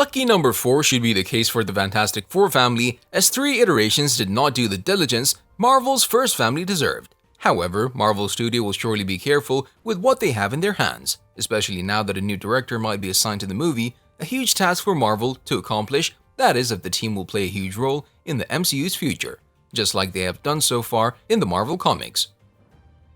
Lucky number 4 should be the case for the Fantastic Four family, as 3 iterations did not do the diligence Marvel's first family deserved. However, Marvel Studio will surely be careful with what they have in their hands, especially now that a new director might be assigned to the movie, a huge task for Marvel to accomplish, that is if the team will play a huge role in the MCU's future, just like they have done so far in the Marvel comics.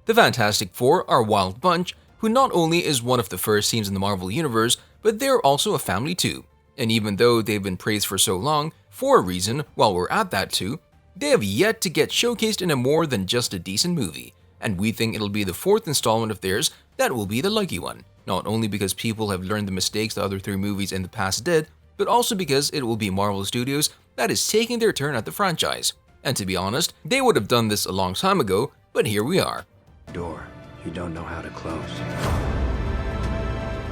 The Fantastic Four are a wild bunch who not only is one of the first teams in the Marvel Universe, but they're also a family too. And even though they've been praised for so long, for a reason, while we're at that too, they have yet to get showcased in a more than just a decent movie, and we think it'll be the 4th installment of theirs that will be the lucky one, not only because people have learned the mistakes the other 3 movies in the past did, but also because it will be Marvel Studios that is taking their turn at the franchise. And to be honest, they would have done this a long time ago, but here we are. Door you don't know how to close.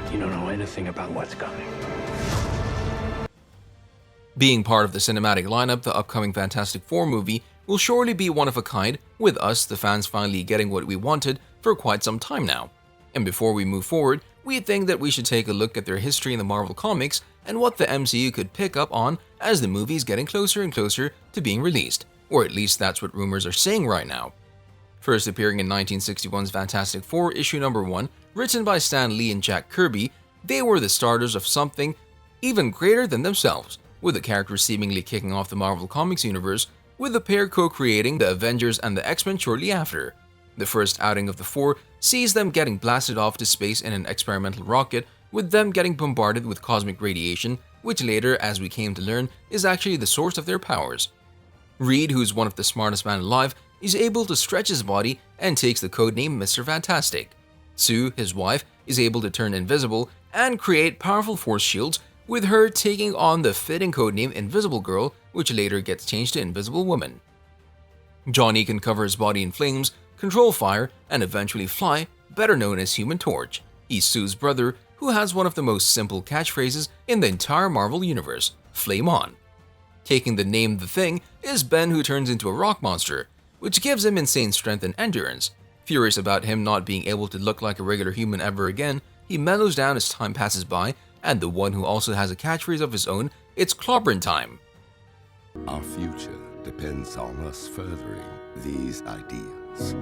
You don't know anything about what's coming. Being part of the cinematic lineup, the upcoming Fantastic Four movie will surely be one of a kind, with us, the fans, finally getting what we wanted for quite some time now. And before we move forward, we think that we should take a look at their history in the Marvel Comics and what the MCU could pick up on as the movie is getting closer and closer to being released, or at least that's what rumors are saying right now. First appearing in 1961's Fantastic Four issue number 1, written by Stan Lee and Jack Kirby, they were the starters of something even greater than themselves, with the characters seemingly kicking off the Marvel Comics universe, with the pair co-creating the Avengers and the X-Men shortly after. The first outing of the 4 sees them getting blasted off to space in an experimental rocket, with them getting bombarded with cosmic radiation, which later, as we came to learn, is actually the source of their powers. Reed, who's one of the smartest men alive, is able to stretch his body and takes the codename Mr. Fantastic. Sue, his wife, is able to turn invisible and create powerful force shields, with her taking on the fitting codename Invisible Girl, which later gets changed to Invisible Woman. Johnny can cover his body in flames, control fire, and eventually fly, better known as Human Torch. He's Sue's brother, who has one of the most simple catchphrases in the entire Marvel Universe, Flame On. Taking the name The Thing is Ben, who turns into a rock monster, which gives him insane strength and endurance. Furious about him not being able to look like a regular human ever again, he mellows down as time passes by, and the one who also has a catchphrase of his own, it's clobbering time. Our future depends on us furthering these ideas.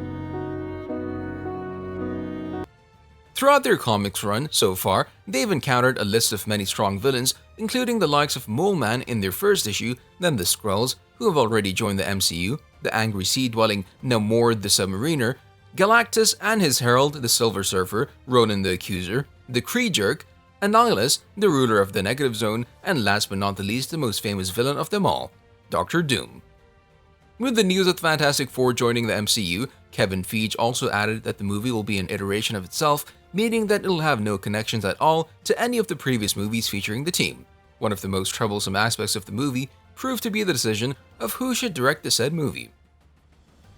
Throughout their comics run so far, they've encountered a list of many strong villains, including the likes of Mole Man in their first issue, then the Skrulls, who have already joined the MCU, the angry sea-dwelling Namor the Submariner, Galactus and his herald the Silver Surfer, Ronan the Accuser, the Kree Jerk, Annihilus, the ruler of the Negative Zone, and last but not the least, the most famous villain of them all, Doctor Doom. With the news of the Fantastic Four joining the MCU, Kevin Feige also added that the movie will be an iteration of itself, meaning that it'll have no connections at all to any of the previous movies featuring the team. One of the most troublesome aspects of the movie proved to be the decision of who should direct the said movie.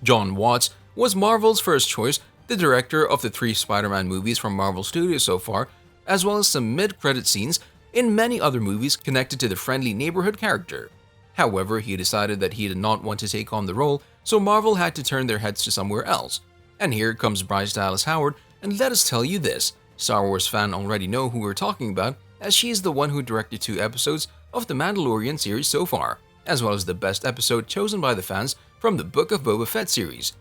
Jon Watts was Marvel's first choice, the director of the 3 Spider-Man movies from Marvel Studios so far, as well as some mid-credit scenes in many other movies connected to the friendly neighborhood character. However, he decided that he did not want to take on the role, so Marvel had to turn their heads to somewhere else. And here comes Bryce Dallas Howard, and let us tell you this, Star Wars fans already know who we're talking about, as she is the one who directed 2 episodes of the Mandalorian series so far, as well as the best episode chosen by the fans from the Book of Boba Fett series.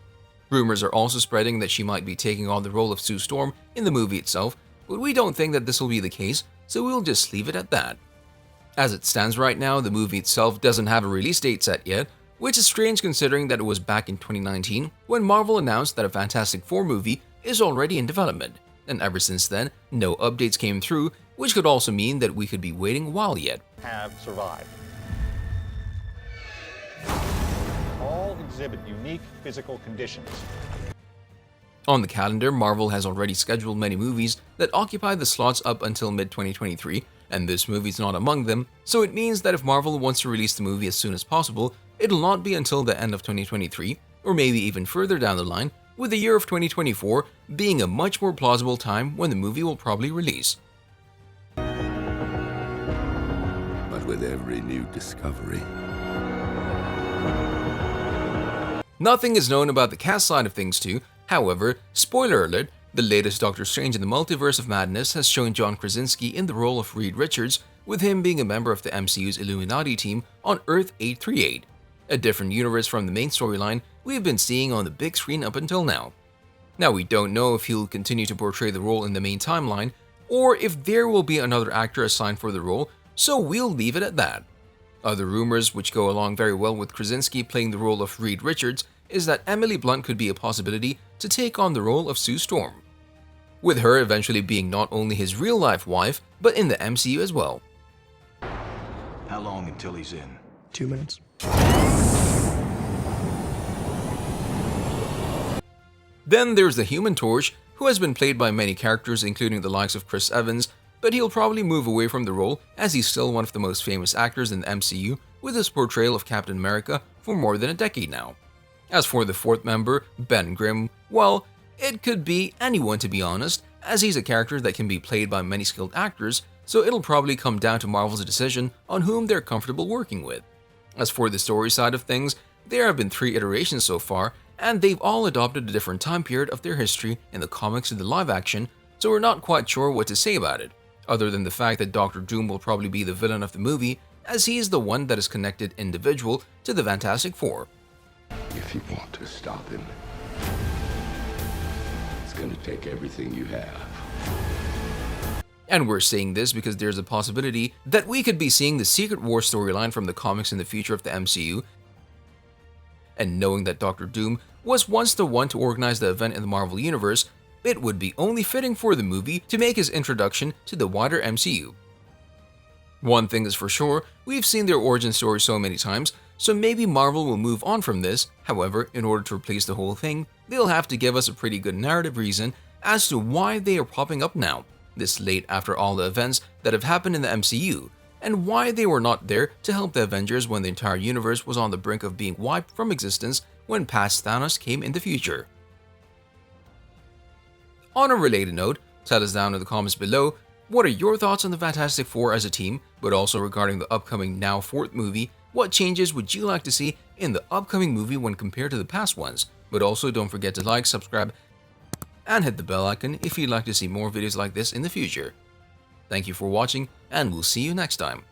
Rumors are also spreading that she might be taking on the role of Sue Storm in the movie itself, but we don't think that this will be the case, so we'll just leave it at that. As it stands right now, the movie itself doesn't have a release date set yet, which is strange considering that it was back in 2019 when Marvel announced that a Fantastic Four movie is already in development, and ever since then, no updates came through, which could also mean that we could be waiting a while yet. Have survived. All exhibit unique physical conditions. On the calendar, Marvel has already scheduled many movies that occupy the slots up until mid-2023, and this movie's not among them, so it means that if Marvel wants to release the movie as soon as possible, it'll not be until the end of 2023, or maybe even further down the line, with the year of 2024 being a much more plausible time when the movie will probably release. But with every new discovery, Nothing is known about the cast side of things too. However, spoiler alert, the latest Doctor Strange in the Multiverse of Madness has shown John Krasinski in the role of Reed Richards, with him being a member of the MCU's Illuminati team on Earth 838, a different universe from the main storyline we've been seeing on the big screen up until now. Now, we don't know if he'll continue to portray the role in the main timeline, or if there will be another actor assigned for the role, so we'll leave it at that. Other rumors, which go along very well with Krasinski playing the role of Reed Richards, is that Emily Blunt could be a possibility to take on the role of Sue Storm, with her eventually being not only his real-life wife, but in the MCU as well. How long until he's in? 2 minutes. Then there's the Human Torch, who has been played by many characters including the likes of Chris Evans, but he'll probably move away from the role as he's still one of the most famous actors in the MCU with his portrayal of Captain America for more than a decade now. As for the fourth member, Ben Grimm, well, it could be anyone to be honest, as he's a character that can be played by many skilled actors, so it'll probably come down to Marvel's decision on whom they're comfortable working with. As for the story side of things, there have been 3 iterations so far, and they've all adopted a different time period of their history in the comics and the live action, so we're not quite sure what to say about it, other than the fact that Doctor Doom will probably be the villain of the movie, as he's the one that is connected individual to the Fantastic Four. If you want to stop him, it's gonna take everything you have. And we're saying this because there's a possibility that we could be seeing the Secret War storyline from the comics in the future of the MCU, and knowing that Doctor Doom was once the one to organize the event in the Marvel Universe, it would be only fitting for the movie to make his introduction to the wider MCU. One thing is for sure, we've seen their origin story so many times, so maybe Marvel will move on from this. However, in order to replace the whole thing, they'll have to give us a pretty good narrative reason as to why they are popping up now, this late after all the events that have happened in the MCU, and why they were not there to help the Avengers when the entire universe was on the brink of being wiped from existence when past Thanos came in the future. On a related note, tell us down in the comments below, what are your thoughts on the Fantastic Four as a team, but also regarding the upcoming now 4th movie, what changes would you like to see in the upcoming movie when compared to the past ones? But also don't forget to like, subscribe, and hit the bell icon if you'd like to see more videos like this in the future. Thank you for watching, and we'll see you next time.